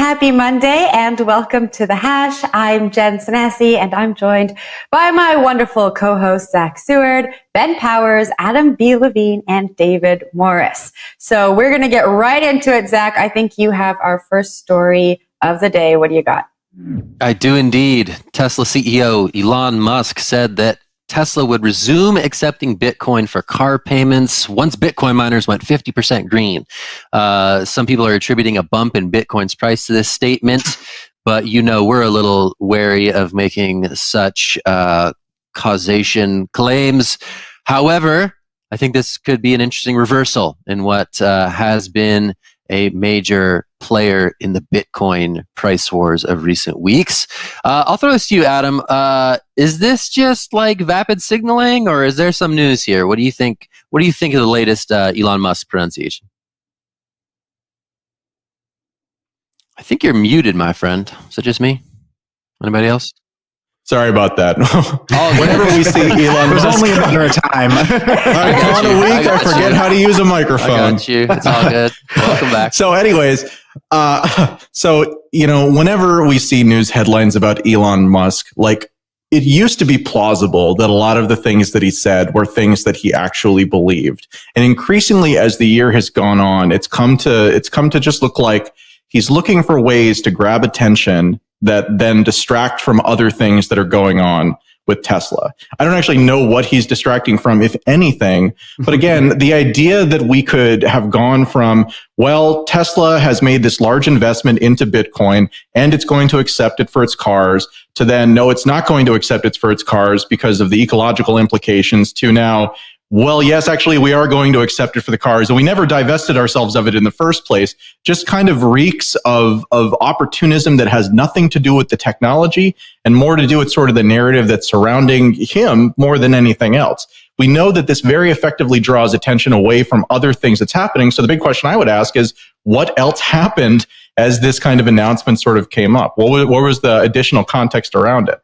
happy Monday and welcome to The Hash. I'm Jen Sanasie and I'm joined by my wonderful co-hosts Zack Seward, Ben Powers, Adam B. Levine, and David Morris. So we're going to get right into it, Zack. I think you have our first story of the day. What do you got? I do indeed. Tesla CEO Elon Musk said that Tesla would resume accepting Bitcoin for car payments once Bitcoin miners went 50% green. Some people are attributing a bump in Bitcoin's price to this statement, but we're a little wary of making such causation claims. However, I think this could be an interesting reversal in what has been a major player in the Bitcoin price wars of recent weeks. I'll throw this to you, Adam. Is this just like vapid signaling, or is there some news here? What do you think? What do you think of the latest Elon Musk pronunciation? I think you're muted, my friend. Is it just me? Anybody else? Sorry about that. Whenever we see Elon Musk, there's only a matter of time. I count a week, I forget how to use a microphone. I got you. It's all good. Welcome back. So anyways, whenever we see news headlines about Elon Musk, like, it used to be plausible that a lot of the things that he said were things that he actually believed. And increasingly, as the year has gone on, it's come to just look like he's looking for ways to grab attention that then distract from other things that are going on with Tesla. I don't actually know what he's distracting from, if anything. But again, the idea that we could have gone from, well, Tesla has made this large investment into Bitcoin and it's going to accept it for its cars, to then, no, it's not going to accept it for its cars because of the ecological implications, to now, well, yes, actually, we are going to accept it for the cars, and we never divested ourselves of it in the first place, just kind of reeks of opportunism that has nothing to do with the technology and more to do with sort of the narrative that's surrounding him more than anything else. We know that this very effectively draws attention away from other things that's happening. So the big question I would ask is, what else happened as this kind of announcement sort of came up? What was the additional context around it?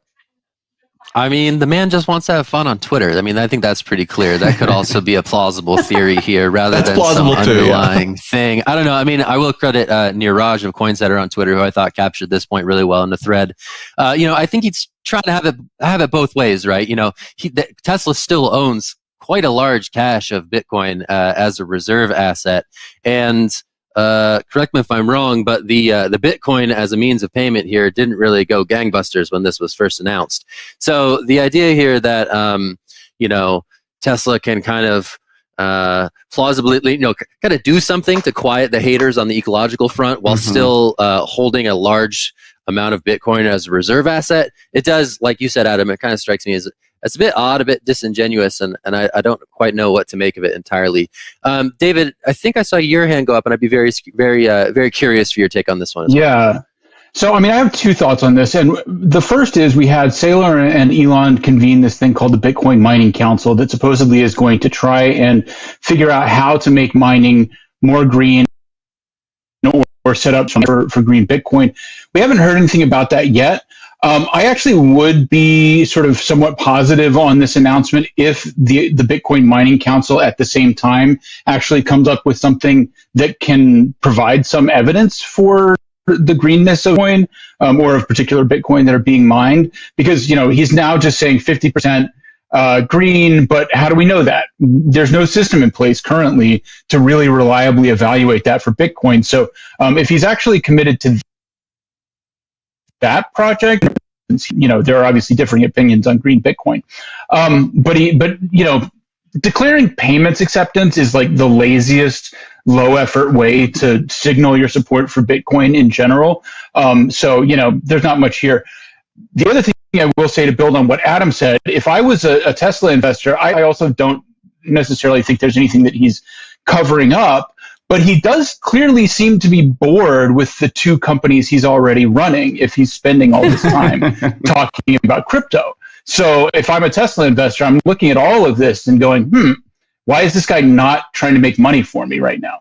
I mean, the man just wants to have fun on Twitter. I mean, I think that's pretty clear. That could also be a plausible theory here rather than some underlying thing. I don't know. I mean, I will credit Neeraj of CoinSetter on Twitter, who I thought captured this point really well in the thread. I think he's trying to have it both ways, right? Tesla still owns quite a large cache of Bitcoin as a reserve asset. And correct me if I'm wrong, but the Bitcoin as a means of payment here didn't really go gangbusters when this was first announced. So the idea here that Tesla can kind of plausibly, kind of do something to quiet the haters on the ecological front while still holding a large amount of Bitcoin as a reserve asset, it does, like you said, Adam, it kind of strikes me as it's a bit odd, a bit disingenuous, and I don't quite know what to make of it entirely. David, I think I saw your hand go up, and I'd be very, very, very curious for your take on this one as well. Yeah. So, I mean, I have two thoughts on this. And the first is we had Saylor and Elon convene this thing called the Bitcoin Mining Council that supposedly is going to try and figure out how to make mining more green or set up for green Bitcoin. We haven't heard anything about that yet. I actually would be sort of somewhat positive on this announcement if the Bitcoin Mining Council at the same time actually comes up with something that can provide some evidence for the greenness of Bitcoin or of particular Bitcoin that are being mined. Because, he's now just saying 50% green, but how do we know that? There's no system in place currently to really reliably evaluate that for Bitcoin. So if he's actually committed to that project, there are obviously differing opinions on green Bitcoin. But declaring payments acceptance is like the laziest low effort way to signal your support for Bitcoin in general. So there's not much here. The other thing I will say to build on what Adam said, if I was a Tesla investor, I also don't necessarily think there's anything that he's covering up. But he does clearly seem to be bored with the two companies he's already running if he's spending all this time talking about crypto. So if I'm a Tesla investor, I'm looking at all of this and going, why is this guy not trying to make money for me right now?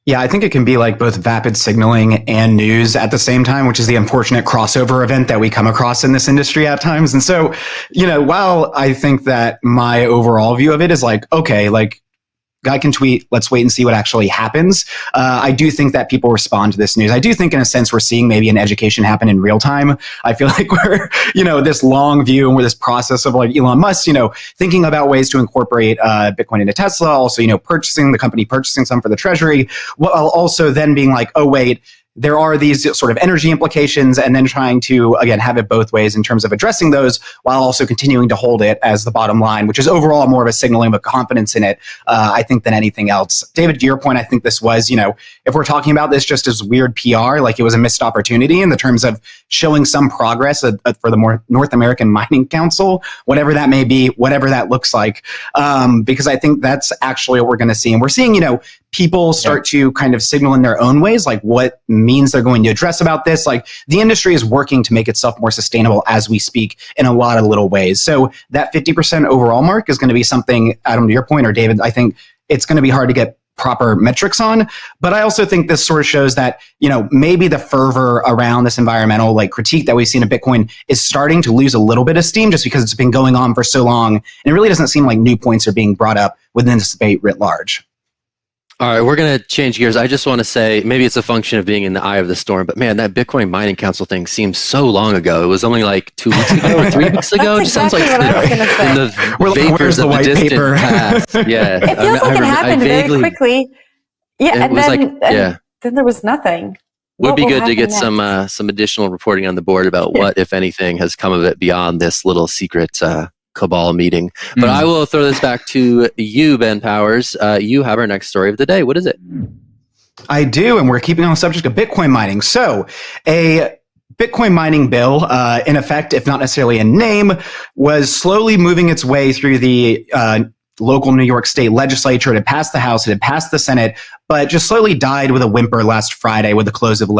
Yeah, I think it can be like both vapid signaling and news at the same time, which is the unfortunate crossover event that we come across in this industry at times. And so, while I think that my overall view of it is like, okay, like, guy can tweet, let's wait and see what actually happens. I do think that people respond to this news. I do think in a sense we're seeing maybe an education happen in real time. I feel like we're, this long view and we're this process of like Elon Musk, thinking about ways to incorporate Bitcoin into Tesla, also, purchasing some for the treasury, while also then being like, oh, wait, there are these sort of energy implications, and then trying to, again, have it both ways in terms of addressing those while also continuing to hold it as the bottom line, which is overall more of a signaling of confidence in it, I think, than anything else. David, to your point, I think this was, if we're talking about this just as weird PR, like it was a missed opportunity in the terms of showing some progress for the North American Mining Council, whatever that may be, whatever that looks like, because I think that's actually what we're going to see. And we're seeing, people start to kind of signal in their own ways, like what means they're going to address about this. Like the industry is working to make itself more sustainable as we speak in a lot of little ways. So that 50% overall mark is going to be something, Adam, to your point, or David, I think it's going to be hard to get proper metrics on. But I also think this sort of shows that, maybe the fervor around this environmental critique that we've seen of Bitcoin is starting to lose a little bit of steam just because it's been going on for so long. And it really doesn't seem like new points are being brought up within this debate writ large. All right, we're going to change gears. I just want to say, maybe it's a function of being in the eye of the storm, but man, that Bitcoin Mining Council thing seems so long ago. It was only like 2 weeks ago or 3 weeks ago. It just sounds like in the vapors of the distant past. Yeah. It feels like it happened very quickly. Yeah, and then there was nothing. Would be good to get some additional reporting on the board about what, if anything, has come of it beyond this little secret cabal meeting. But I will throw this back to you, Ben Powers. You have our next story of the day. What is it? I do, and we're keeping on the subject of Bitcoin mining. So a Bitcoin mining bill, in effect, if not necessarily in name, was slowly moving its way through the local New York State legislature. It had passed the House, it had passed the Senate, but just slowly died with a whimper last Friday with the close of the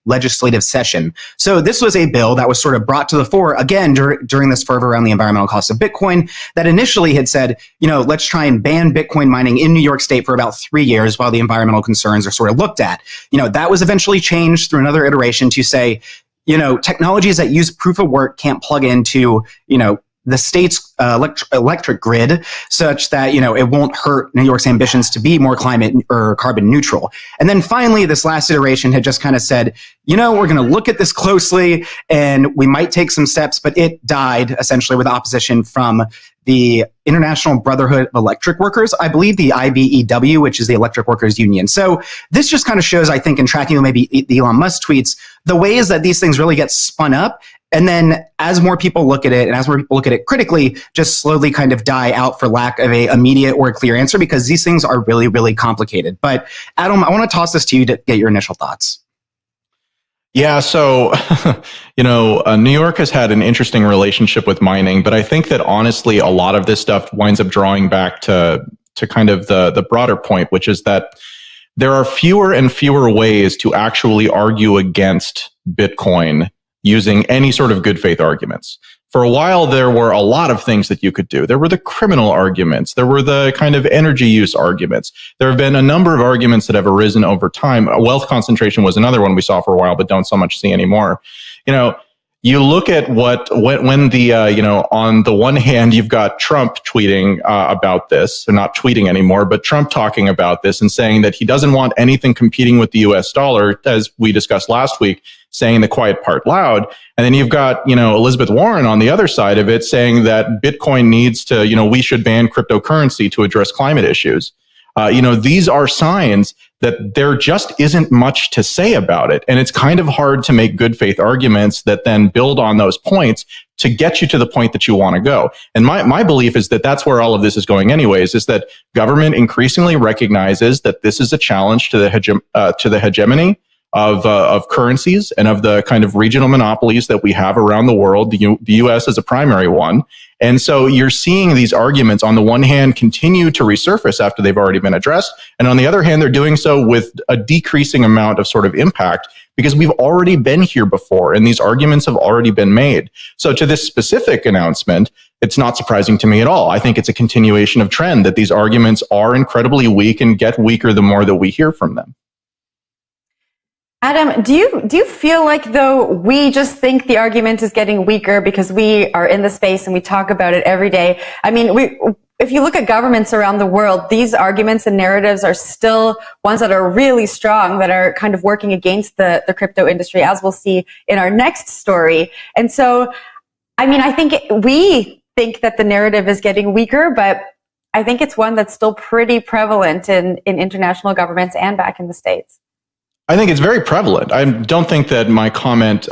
legislative session. So this was a bill that was sort of brought to the fore, again, during this fervor around the environmental costs of Bitcoin, that initially had said, let's try and ban Bitcoin mining in New York State for about 3 years while the environmental concerns are sort of looked at. That was eventually changed through another iteration to say, technologies that use proof of work can't plug into, the state's electric grid such that, it won't hurt New York's ambitions to be more climate or carbon neutral. And then finally, this last iteration had just kind of said, we're going to look at this closely and we might take some steps, but it died essentially with opposition from the International Brotherhood of Electric Workers, I believe the IBEW, which is the Electric Workers Union. So this just kind of shows, I think, in tracking maybe the Elon Musk tweets, the ways that these things really get spun up. And then as more people look at it, and as more people look at it critically, just slowly kind of die out for lack of a immediate or a clear answer, because these things are really, really complicated. But Adam, I want to toss this to you to get your initial thoughts. Yeah, so, New York has had an interesting relationship with mining, but I think that honestly, a lot of this stuff winds up drawing back to kind of the broader point, which is that there are fewer and fewer ways to actually argue against Bitcoin using any sort of good faith arguments. For a while, there were a lot of things that you could do. There were the criminal arguments. There were the kind of energy use arguments. There have been a number of arguments that have arisen over time. Wealth concentration was another one we saw for a while, but don't so much see anymore. You look at when the, on the one hand, you've got Trump tweeting about this, or not tweeting anymore, but Trump talking about this and saying that he doesn't want anything competing with the US dollar, as we discussed last week, saying the quiet part loud. And then you've got, Elizabeth Warren on the other side of it saying that Bitcoin needs to, we should ban cryptocurrency to address climate issues. These are signs that there just isn't much to say about it. And it's kind of hard to make good faith arguments that then build on those points to get you to the point that you want to go. And my belief is that that's where all of this is going anyways, is that government increasingly recognizes that this is a challenge to the hegemony of currencies and of the kind of regional monopolies that we have around the world. The U.S. is a primary one. And so you're seeing these arguments on the one hand continue to resurface after they've already been addressed. And on the other hand, they're doing so with a decreasing amount of sort of impact because we've already been here before and these arguments have already been made. So to this specific announcement, it's not surprising to me at all. I think it's a continuation of trend that these arguments are incredibly weak and get weaker the more that we hear from them. Adam, do you feel like, though, we just think the argument is getting weaker because we are in the space and we talk about it every day? I mean, if you look at governments around the world, these arguments and narratives are still ones that are really strong, that are kind of working against the crypto industry, as we'll see in our next story. And so, I mean, I think we think that the narrative is getting weaker, but I think it's one that's still pretty prevalent in international governments and back in the States. I think it's very prevalent. I don't think that my comment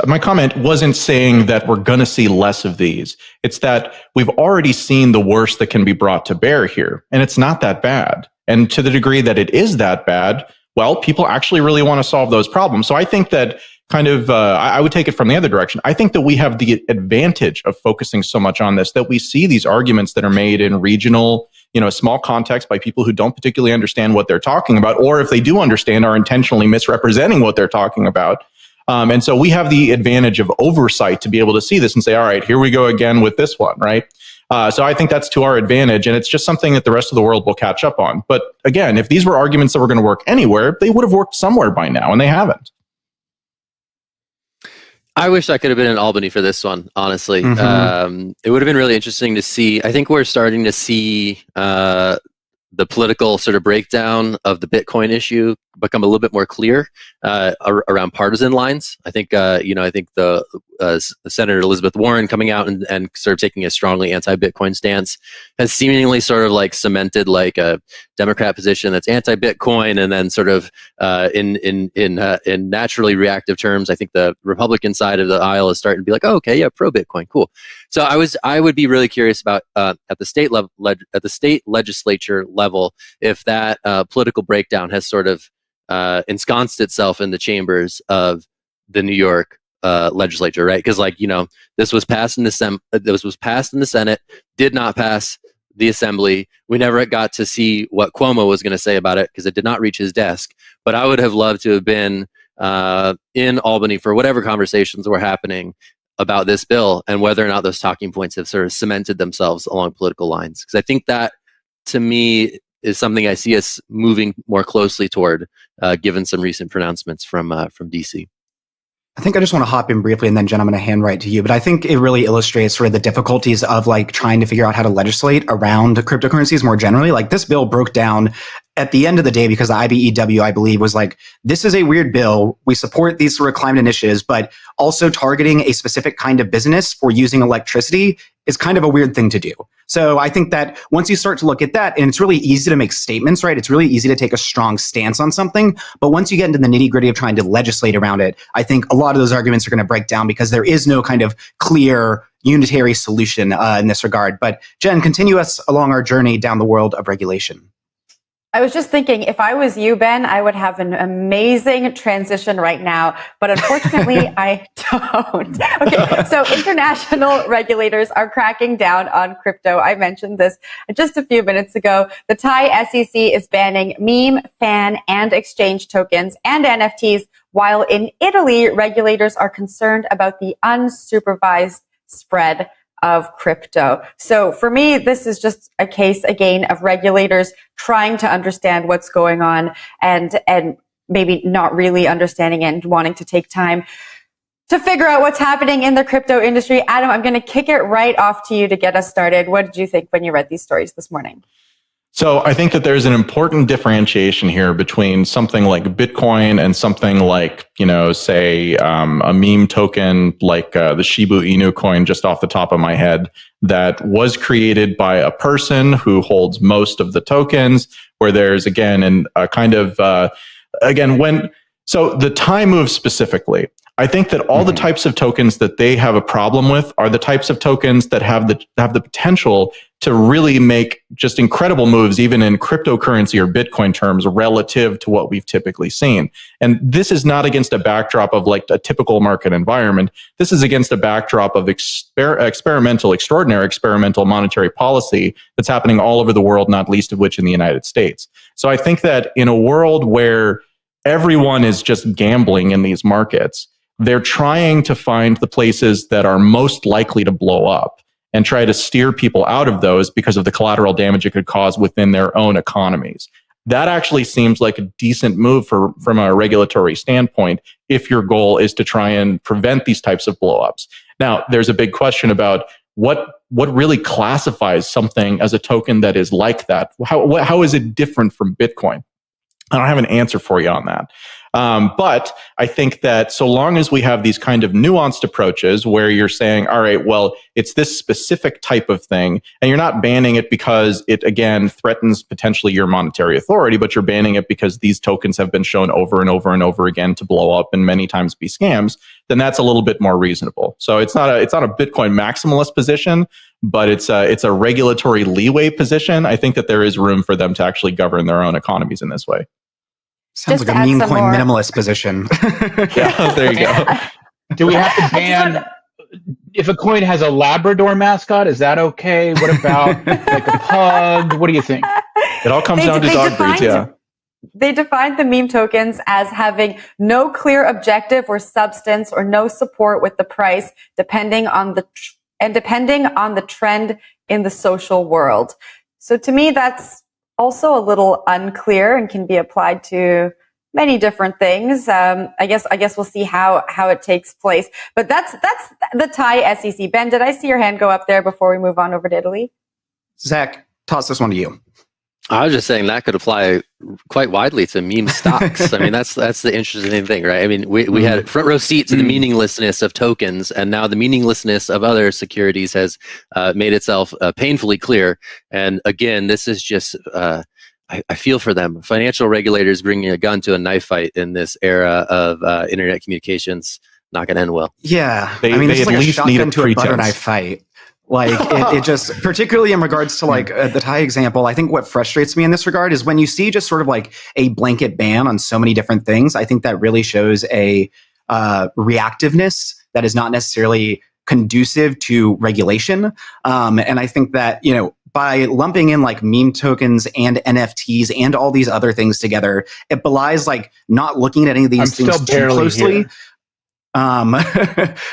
wasn't saying that we're going to see less of these. It's that we've already seen the worst that can be brought to bear here, and it's not that bad. And to the degree that it is that bad, well, people actually really want to solve those problems. So I think that I would take it from the other direction. I think that we have the advantage of focusing so much on this, that we see these arguments that are made in regional, small context by people who don't particularly understand what they're talking about, or if they do understand, are intentionally misrepresenting what they're talking about. And so we have the advantage of oversight to be able to see this and say, all right, here we go again with this one, right? So I think that's to our advantage, and it's just something that the rest of the world will catch up on. But again, if these were arguments that were going to work anywhere, they would have worked somewhere by now, and they haven't. I wish I could have been in Albany for this one, honestly. Mm-hmm. It would have been really interesting to see. I think we're starting to see the political sort of breakdown of the Bitcoin issue become a little bit more clear around partisan lines. I think, I think the Senator Elizabeth Warren coming out and sort of taking a strongly anti-Bitcoin stance has seemingly sort of like cemented like a Democrat position that's anti-Bitcoin, and then sort of in naturally reactive terms, I think the Republican side of the aisle is starting to be like, oh, okay, yeah, pro-Bitcoin, cool. So I would be really curious about at the state level, at the state legislature level, if that political breakdown has sort of ensconced itself in the chambers of the New York legislature, right? Because this was passed in the Senate, did not pass the Assembly. We never got to see what Cuomo was going to say about it because it did not reach his desk. But I would have loved to have been in Albany for whatever conversations were happening about this bill and whether or not those talking points have sort of cemented themselves along political lines. Because I think that, to me, is something I see us moving more closely toward, given some recent pronouncements from DC. I think I just want to hop in briefly, and then Jen, I'm going to hand right to you. But I think it really illustrates sort of the difficulties of like trying to figure out how to legislate around cryptocurrencies more generally. Like this bill broke down at the end of the day because the IBEW, I believe, was like, this is a weird bill. We support these sort of climate initiatives, but also targeting a specific kind of business for using electricity is kind of a weird thing to do. So I think that once you start to look at that, and it's really easy to make statements, right? It's really easy to take a strong stance on something. But once you get into the nitty gritty of trying to legislate around it, I think a lot of those arguments are going to break down because there is no kind of clear unitary solution in this regard. But Jen, continue us along our journey down the world of regulation. I was just thinking, if I was you, Ben, I would have an amazing transition right now, but unfortunately, I don't. Okay, so international regulators are cracking down on crypto. I mentioned this just a few minutes ago. The Thai SEC is banning meme, fan, and exchange tokens and NFTs, while in Italy, regulators are concerned about the unsupervised spread of crypto. So for me, this is just a case again of regulators trying to understand what's going on and maybe not really understanding and wanting to take time to figure out what's happening in the crypto industry. Adam, I'm going to kick it right off to you to get us started. What did you think when you read these stories this morning? So I think that there's an important differentiation here between something like Bitcoin and something like, say a meme token like the Shiba Inu coin, just off the top of my head, that was created by a person who holds most of the tokens, where there's, again, so the Thai move specifically, I think that all the types of tokens that they have a problem with are the types of tokens that have the potential to really make just incredible moves, even in cryptocurrency or Bitcoin terms, relative to what we've typically seen. And this is not against a backdrop of like a typical market environment. This is against a backdrop of extraordinary experimental monetary policy that's happening all over the world, not least of which in the United States. So I think that in a world where everyone is just gambling in these markets, they're trying to find the places that are most likely to blow up and try to steer people out of those because of the collateral damage it could cause within their own economies. that actually seems like a decent move from a regulatory standpoint if your goal is to try and prevent these types of blowups. Now, there's a big question about what really classifies something as a token that is like that. How is it different from Bitcoin? I don't have an answer for you on that. But I think that so long as we have these kind of nuanced approaches where you're saying, all right, well, it's this specific type of thing, and you're not banning it because it, again, threatens potentially your monetary authority, but you're banning it because these tokens have been shown over and over and over again to blow up and many times be scams, then that's a little bit more reasonable. So it's not a Bitcoin maximalist position, but it's a regulatory leeway position. I think that there is room for them to actually govern their own economies in this way. Sounds like a meme coin minimalist position. Yeah, there you go. Do we have to ban if a coin has a Labrador mascot? Is that okay? What about like a pug? What do you think? It all comes down to dog breeds, yeah. They defined the meme tokens as having no clear objective or substance or no support with the price, depending on the trend in the social world. So to me, that's also a little unclear and can be applied to many different things. I guess we'll see how it takes place. But that's the Thai SEC. Ben, did I see your hand go up there before we move on over to Italy? Zach, toss this one to you. I was just saying that could apply quite widely to meme stocks. I mean, that's the interesting thing, right? I mean, we had front row seat to the meaninglessness of tokens, and now the meaninglessness of other securities has made itself painfully clear. And again, this is just, I feel for them. Financial regulators bringing a gun to a knife fight in this era of internet communications, not going to end well. Yeah. They this is at like a least need a shotgun to a butter pretense. knife fight. Like it just, particularly in regards to like the Thai example, I think what frustrates me in this regard is when you see just sort of like a blanket ban on so many different things. I think that really shows a reactiveness that is not necessarily conducive to regulation. And I think that, by lumping in like meme tokens and NFTs and all these other things together, it belies like not looking at any of these things too closely.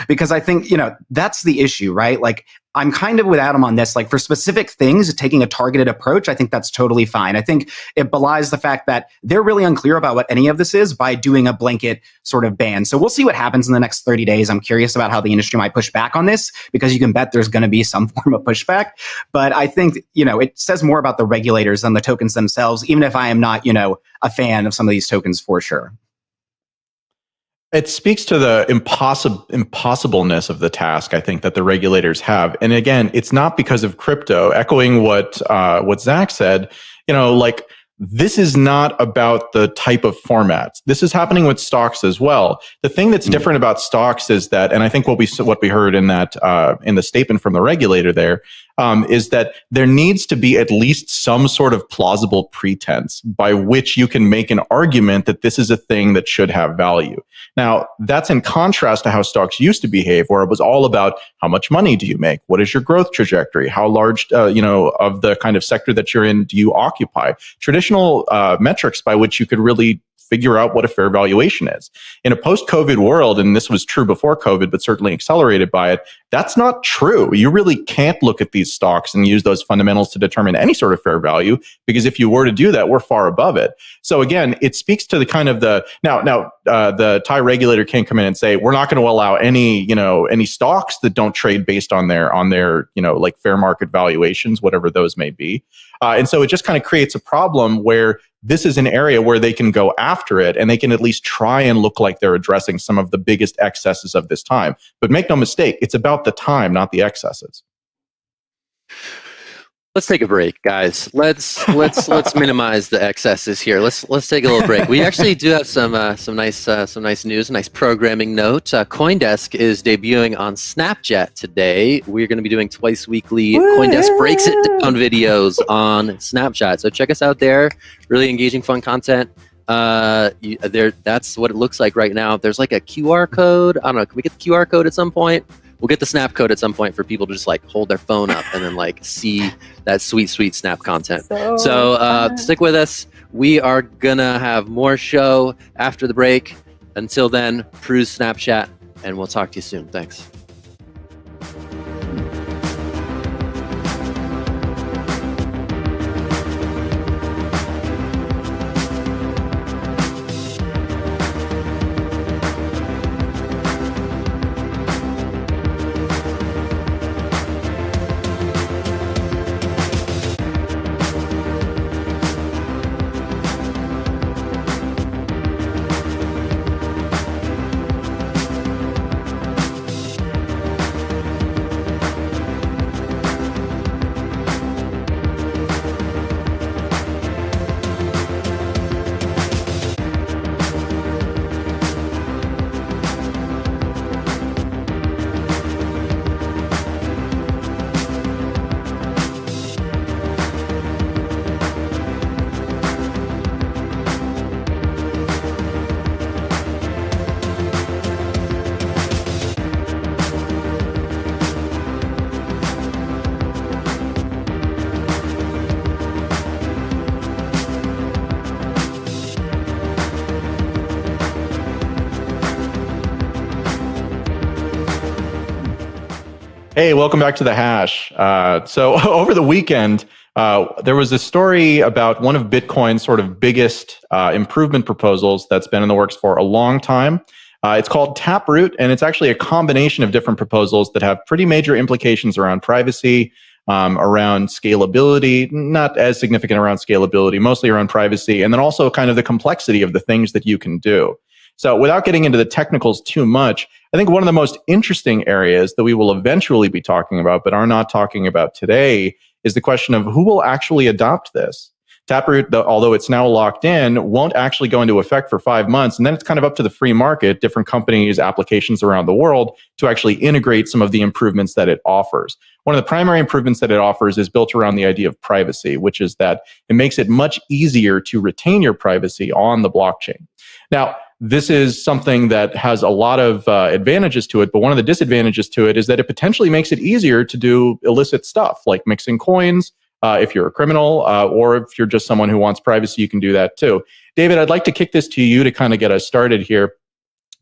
Because I think, that's the issue, right? Like I'm kind of with Adam on this, like for specific things, taking a targeted approach, I think that's totally fine. I think it belies the fact that they're really unclear about what any of this is by doing a blanket sort of ban. So we'll see what happens in the next 30 days. I'm curious about how the industry might push back on this because you can bet there's going to be some form of pushback. But I think, it says more about the regulators than the tokens themselves, even if I am not, a fan of some of these tokens for sure. It speaks to the impossibleness of the task, I think, that the regulators have. And again, it's not because of crypto. Echoing what Zack said, this is not about the type of formats. This is happening with stocks as well. The thing that's different about stocks is that, and I think what we heard in that in the statement from the regulator there, is that there needs to be at least some sort of plausible pretense by which you can make an argument that this is a thing that should have value. Now, that's in contrast to how stocks used to behave, where it was all about how much money do you make? What is your growth trajectory? How large, of the kind of sector that you're in do you occupy? Traditional metrics by which you could really figure out what a fair valuation is. In a post-COVID world, and this was true before COVID, but certainly accelerated by it, that's not true. You really can't look at these stocks and use those fundamentals to determine any sort of fair value, because if you were to do that, we're far above it. So again, it speaks to the kind of the Thai regulator can't come in and say, we're not going to allow any stocks that don't trade based on their like fair market valuations, whatever those may be. And so it just kind of creates a problem where this is an area where they can go after it and they can at least try and look like they're addressing some of the biggest excesses of this time. But make no mistake, it's about the time, not the excesses. Let's take a break, guys. Let's minimize the excesses here. Let's take a little break. We actually do have some nice news, a nice programming note. CoinDesk is debuting on Snapchat today. We're going to be doing twice weekly CoinDesk breaks it down videos on Snapchat. So check us out there. Really engaging, fun content. That's what it looks like right now. There's like a QR code. I don't know. Can we get the QR code at some point? We'll get the Snap code at some point for people to just like hold their phone up and then like see that sweet Snap content. So stick with us. We are gonna have more show after the break. Until then, peruse Snapchat and we'll talk to you soon. Thanks. Hey, welcome back to the Hash. So over the weekend, there was a story about one of Bitcoin's sort of biggest improvement proposals that's been in the works for a long time. It's called Taproot, and it's actually a combination of different proposals that have pretty major implications around privacy, around scalability, not as significant around scalability, mostly around privacy, and then also kind of the complexity of the things that you can do. So without getting into the technicals too much, I think one of the most interesting areas that we will eventually be talking about, but are not talking about today, is the question of who will actually adopt this. Taproot, although it's now locked in, won't actually go into effect for 5 months. And then it's kind of up to the free market, different companies, applications around the world, to actually integrate some of the improvements that it offers. One of the primary improvements that it offers is built around the idea of privacy, which is that it makes it much easier to retain your privacy on the blockchain. Now, this is something that has a lot of advantages to it, but one of the disadvantages to it is that it potentially makes it easier to do illicit stuff like mixing coins. If you're a criminal or if you're just someone who wants privacy, you can do that too. David, I'd like to kick this to you to kind of get us started here.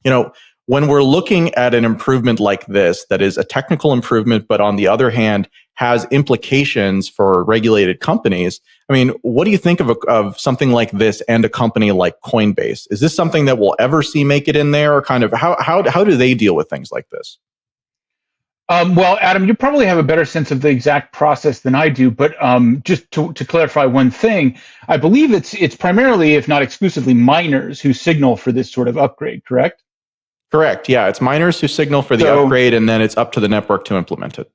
You know, when we're looking at an improvement like this, that is a technical improvement, but on the other hand, has implications for regulated companies. I mean, what do you think of something like this and a company like Coinbase? Is this something that we'll ever see make it in there, or kind of how do they deal with things like this? Well, Adam, you probably have a better sense of the exact process than I do, but just to clarify one thing, I believe it's primarily, if not exclusively, miners who signal for this sort of upgrade, correct? Correct, yeah. It's miners who signal for the upgrade, and then it's up to the network to implement it.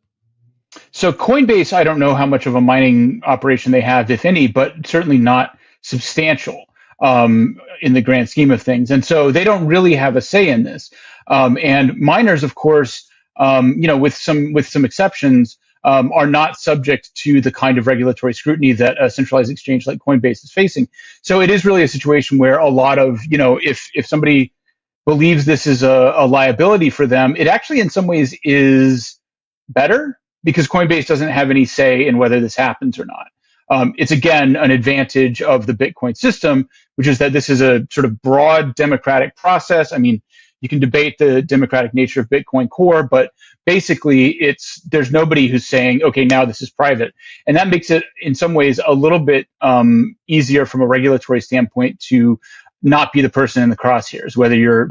So Coinbase, I don't know how much of a mining operation they have, if any, but certainly not substantial in the grand scheme of things. And so they don't really have a say in this. And miners, of course, with some exceptions, are not subject to the kind of regulatory scrutiny that a centralized exchange like Coinbase is facing. So it is really a situation where a lot of, if somebody believes this is a liability for them, it actually in some ways is better because Coinbase doesn't have any say in whether this happens or not. It's, again, an advantage of the Bitcoin system, which is that this is a sort of broad democratic process. I mean, you can debate the democratic nature of Bitcoin Core, but basically there's nobody who's saying, okay, now this is private. And that makes it in some ways a little bit easier from a regulatory standpoint to not be the person in the crosshairs, whether you're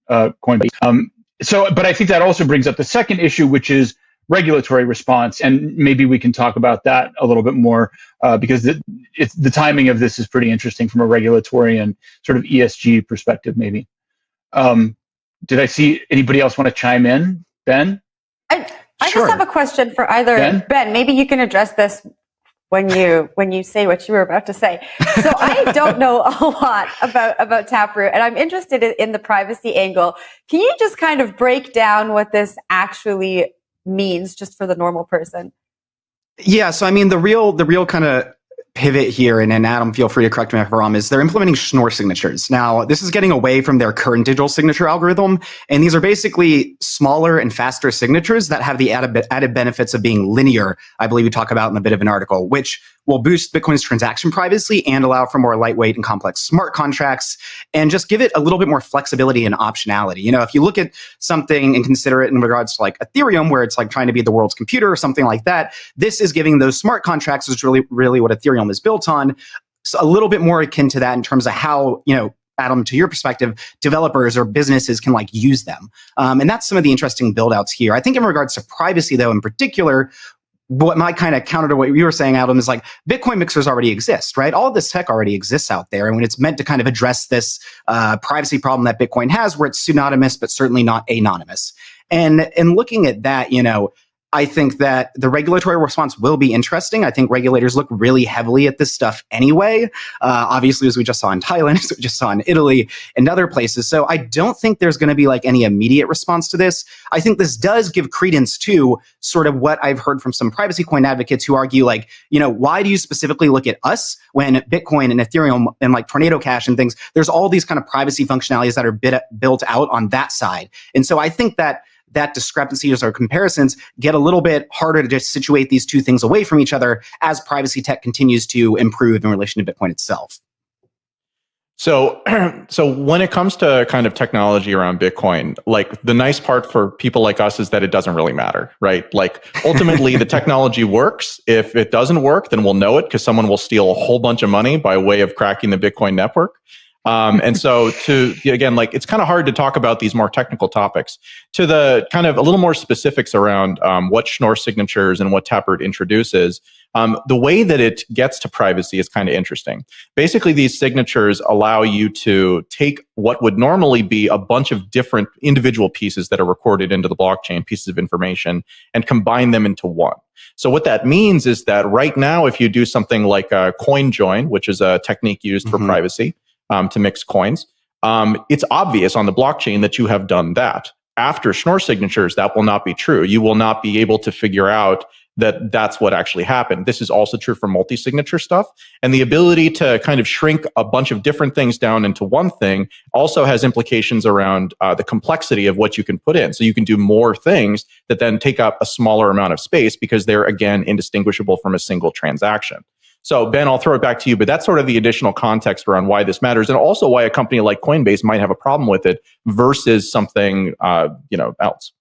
Coinbase. But I think that also brings up the second issue, which is regulatory response. And maybe we can talk about that a little bit more because the timing of this is pretty interesting from a regulatory and sort of ESG perspective, maybe. Did I see anybody else want to chime in? Ben? I Sure. just have a question for either Ben. Maybe you can address this when you say what you were about to say. So I don't know a lot about Taproot, and I'm interested in the privacy angle. Can you just kind of break down what this actually means, just for the normal person? Yeah, so I mean, the real kind of pivot here, and Adam, feel free to correct me if I'm wrong, is they're implementing Schnorr signatures. Now, this is getting away from their current digital signature algorithm, and these are basically smaller and faster signatures that have the added benefits of being linear, I believe you talk about in a bit of an article, which will boost Bitcoin's transaction privacy and allow for more lightweight and complex smart contracts, and just give it a little bit more flexibility and optionality. You know, if you look at something and consider it in regards to like Ethereum, where it's like trying to be the world's computer or something like that, this is giving those smart contracts, is really what Ethereum is built on, so a little bit more akin to that in terms of how, Adam, to your perspective, developers or businesses can like use them. And that's some of the interesting build outs here. I think in regards to privacy, though, in particular, what might kind of counter to what you were saying, Adam, is like Bitcoin mixers already exist, right? All of this tech already exists out there. And when it's meant to kind of address this privacy problem that Bitcoin has, where it's pseudonymous, but certainly not anonymous. And in looking at that, I think that the regulatory response will be interesting. I think regulators look really heavily at this stuff anyway, obviously, as we just saw in Thailand, as we just saw in Italy and other places. So I don't think there's going to be like any immediate response to this. I think this does give credence to sort of what I've heard from some privacy coin advocates who argue like, why do you specifically look at us when Bitcoin and Ethereum and like Tornado Cash and things, there's all these kind of privacy functionalities that are built out on that side. And so I think that discrepancies or comparisons get a little bit harder to just situate these two things away from each other as privacy tech continues to improve in relation to Bitcoin itself. So, so when it comes to kind of technology around Bitcoin, like the nice part for people like us is that it doesn't really matter, right? Like ultimately the technology works. If it doesn't work, then we'll know it because someone will steal a whole bunch of money by way of cracking the Bitcoin network. And so again, like it's kind of hard to talk about these more technical topics. To the kind of a little more specifics around what Schnorr signatures and what Taproot introduces, the way that it gets to privacy is kind of interesting. Basically, these signatures allow you to take what would normally be a bunch of different individual pieces that are recorded into the blockchain, pieces of information, and combine them into one. So what that means is that right now, if you do something like a coin join, which is a technique used for privacy, to mix coins, it's obvious on the blockchain that you have done that. After Schnorr signatures, that will not be true. You will not be able to figure out that that's what actually happened. This is also true for multi-signature stuff. And the ability to kind of shrink a bunch of different things down into one thing also has implications around the complexity of what you can put in. So you can do more things that then take up a smaller amount of space because they're, again, indistinguishable from a single transaction. So Ben, I'll throw it back to you, but that's sort of the additional context around why this matters, and also why a company like Coinbase might have a problem with it versus something, else.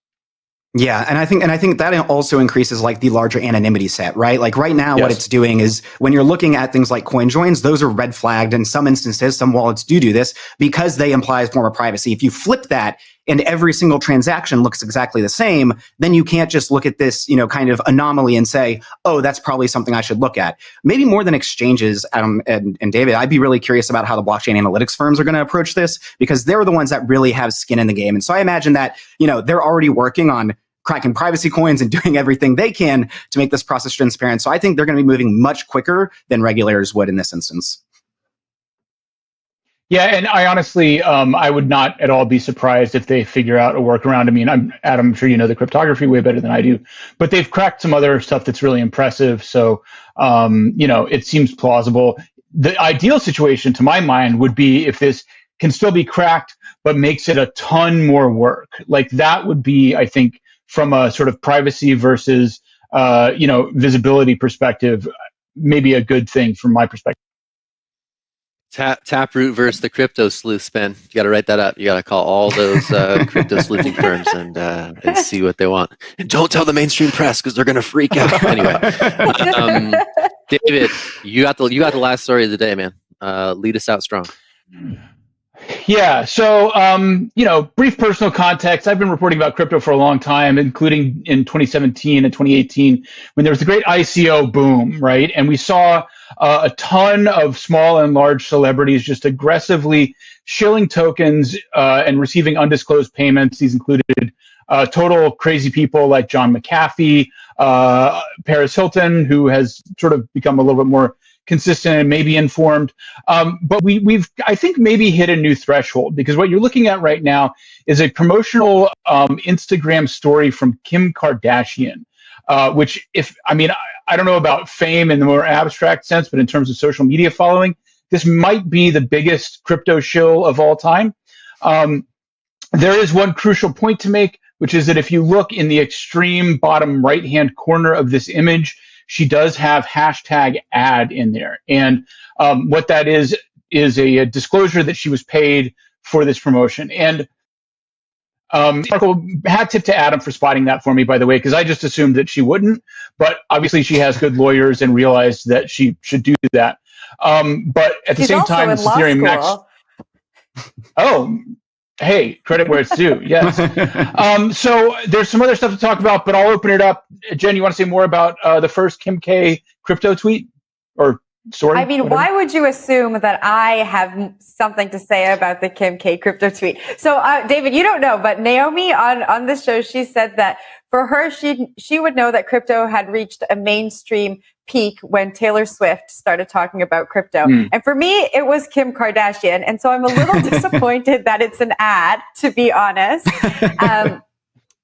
Yeah, and I think that also increases like the larger anonymity set, right? Like right now, what it's doing is when you're looking at things like coin joins, those are red flagged. In some instances, some wallets do this because they imply a form of privacy. If you flip that and every single transaction looks exactly the same, then you can't just look at this, kind of anomaly and say, oh, that's probably something I should look at. Maybe more than exchanges, Adam and David, I'd be really curious about how the blockchain analytics firms are going to approach this, because they're the ones that really have skin in the game. And so I imagine that, they're already working on cracking privacy coins and doing everything they can to make this process transparent. So I think they're going to be moving much quicker than regulators would in this instance. Yeah, and I honestly, I would not at all be surprised if they figure out a workaround. I mean, Adam, I'm sure you know the cryptography way better than I do, but they've cracked some other stuff that's really impressive. So, it seems plausible. The ideal situation, to my mind, would be if this can still be cracked, but makes it a ton more work. Like that would be, I think, from a sort of privacy versus, visibility perspective, maybe a good thing from my perspective. Taproot versus the crypto sleuths, Ben. You got to write that up. You got to call all those crypto sleuthing firms and see what they want. And don't tell the mainstream press because they're going to freak out. Anyway, David, you got the last story of the day, man. Lead us out strong. Yeah. So, brief personal context. I've been reporting about crypto for a long time, including in 2017 and 2018 when there was the great ICO boom, right? And we saw a ton of small and large celebrities just aggressively shilling tokens and receiving undisclosed payments. These included total crazy people like John McAfee, Paris Hilton, who has sort of become a little bit more consistent and maybe informed. But we've, I think, maybe hit a new threshold, because what you're looking at right now is a promotional Instagram story from Kim Kardashian, which I don't know about fame in the more abstract sense, but in terms of social media following, this might be the biggest crypto shill of all time. There is one crucial point to make, which is that if you look in the extreme bottom right-hand corner of this image, she does have hashtag ad in there. And what that is a disclosure that she was paid for this promotion. And hat tip to Adam for spotting that for me, by the way, because I just assumed that she wouldn't. But obviously she has good lawyers and realized that she should do that. But at the same time, it's Ethereum Max. Oh, hey, credit where it's due. Yes. So there's some other stuff to talk about, but I'll open it up. Jen, you want to say more about the first Kim K crypto tweet or story? I mean, whatever? Why would you assume that I have something to say about the Kim K crypto tweet? So, David, you don't know, but Naomi on this show, she said that for her, she would know that crypto had reached a mainstream peak when Taylor Swift started talking about crypto. And for me, it was Kim Kardashian. And so I'm a little disappointed that it's an ad, to be honest.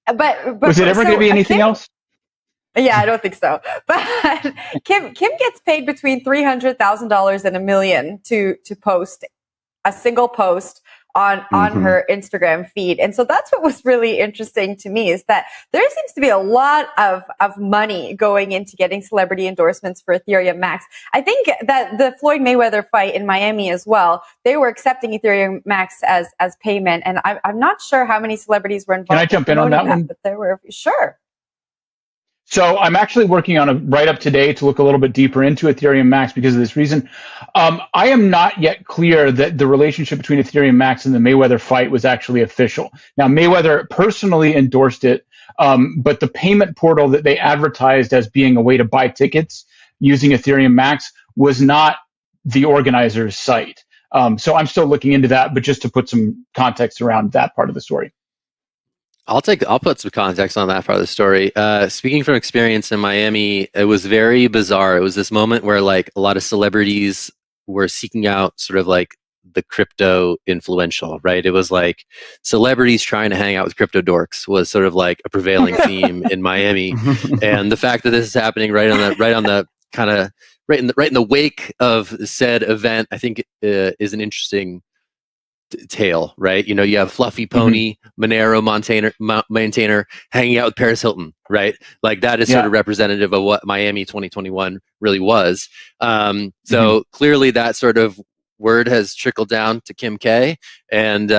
But was it ever going to be anything else? Yeah, I don't think so. But Kim gets paid between $300,000 and $1 million to post a single post on her Instagram feed. And so that's what was really interesting to me, is that there seems to be a lot of money going into getting celebrity endorsements for Ethereum Max. I think that the Floyd Mayweather fight in Miami as well, they were accepting Ethereum Max as payment. And I'm not sure how many celebrities were involved. Can I jump in on that one? But there were, sure. So I'm actually working on a write-up today to look a little bit deeper into Ethereum Max because of this reason. I am not yet clear that the relationship between Ethereum Max and the Mayweather fight was actually official. Now, Mayweather personally endorsed it, but the payment portal that they advertised as being a way to buy tickets using Ethereum Max was not the organizer's site. So I'm still looking into that, but just to put some context around that part of the story. I'll put some context on that part of the story. Speaking from experience in Miami, it was very bizarre. It was this moment where like a lot of celebrities were seeking out sort of like the crypto influential, right? It was like celebrities trying to hang out with crypto dorks was sort of like a prevailing theme in Miami. And the fact that this is happening right in the wake of said event, I think is an interesting tale, right? You know, you have Fluffy Pony, Monero maintainer hanging out with Paris Hilton, right? Like that is sort of representative of what Miami 2021 really was. So clearly that sort of word has trickled down to Kim K, and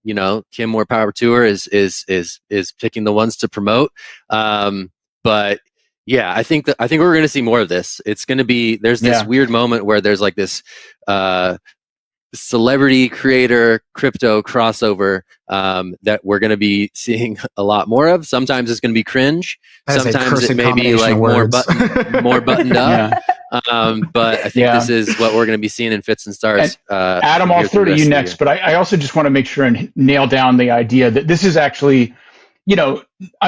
you know, Kim, more power to her, is picking the ones to promote. But yeah, I think we're going to see more of this. It's going to be, there's this weird moment where there's like this celebrity creator crypto crossover that we're going to be seeing a lot more of. Sometimes it's going to be cringe. Sometimes it may be like more buttoned up. But I think this is what we're going to be seeing in fits and starts. Adam, I'll throw to you next, but I also just want to make sure and nail down the idea that this is actually, you know,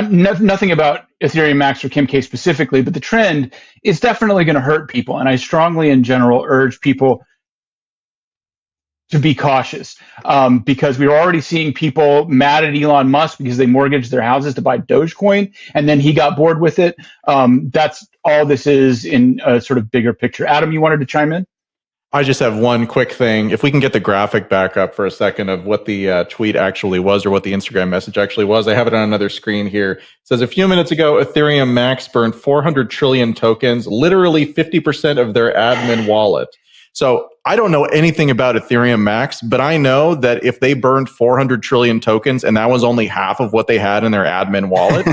nothing about Ethereum Max or Kim K specifically, but the trend is definitely going to hurt people. And I strongly in general urge people to be cautious, because we're already seeing people mad at Elon Musk because they mortgaged their houses to buy Dogecoin, and then he got bored with it. That's all this is in a sort of bigger picture. Adam, you wanted to chime in? I just have one quick thing. If we can get the graphic back up for a second of what the tweet actually was, or what the Instagram message actually was. I have it on another screen here. It says, a few minutes ago, Ethereum Max burned 400 trillion tokens, literally 50% of their admin wallet. So I don't know anything about Ethereum Max, but I know that if they burned 400 trillion tokens and that was only half of what they had in their admin wallet,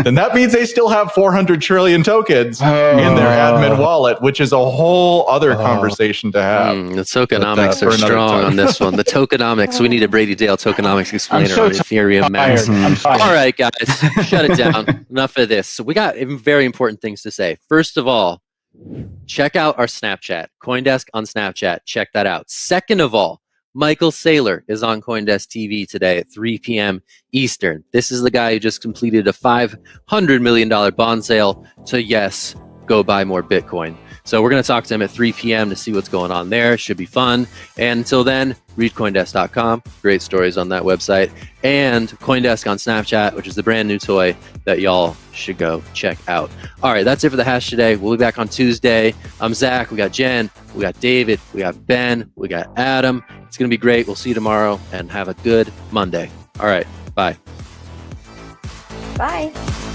then that means they still have 400 trillion tokens in their admin wallet, which is a whole other conversation to have. The tokenomics are strong on this one. The tokenomics. We need a Brady Dale tokenomics explainer on Ethereum Max. All right, guys, shut it down. Enough of this. So we got very important things to say. First of all, check out our Snapchat, CoinDesk on Snapchat. Check that out. Second of all, Michael Saylor is on CoinDesk TV today at 3 p.m. Eastern. This is the guy who just completed a $500 million bond sale to, yes, go buy more Bitcoin. So we're going to talk to him at 3 p.m. to see what's going on there. Should be fun. And until then, read CoinDesk.com. Great stories on that website. And CoinDesk on Snapchat, which is the brand new toy that y'all should go check out. All right, that's it for the Hash today. We'll be back on Tuesday. I'm Zach. We got Jen. We got David. We got Ben. We got Adam. It's going to be great. We'll see you tomorrow, and have a good Monday. All right, bye. Bye.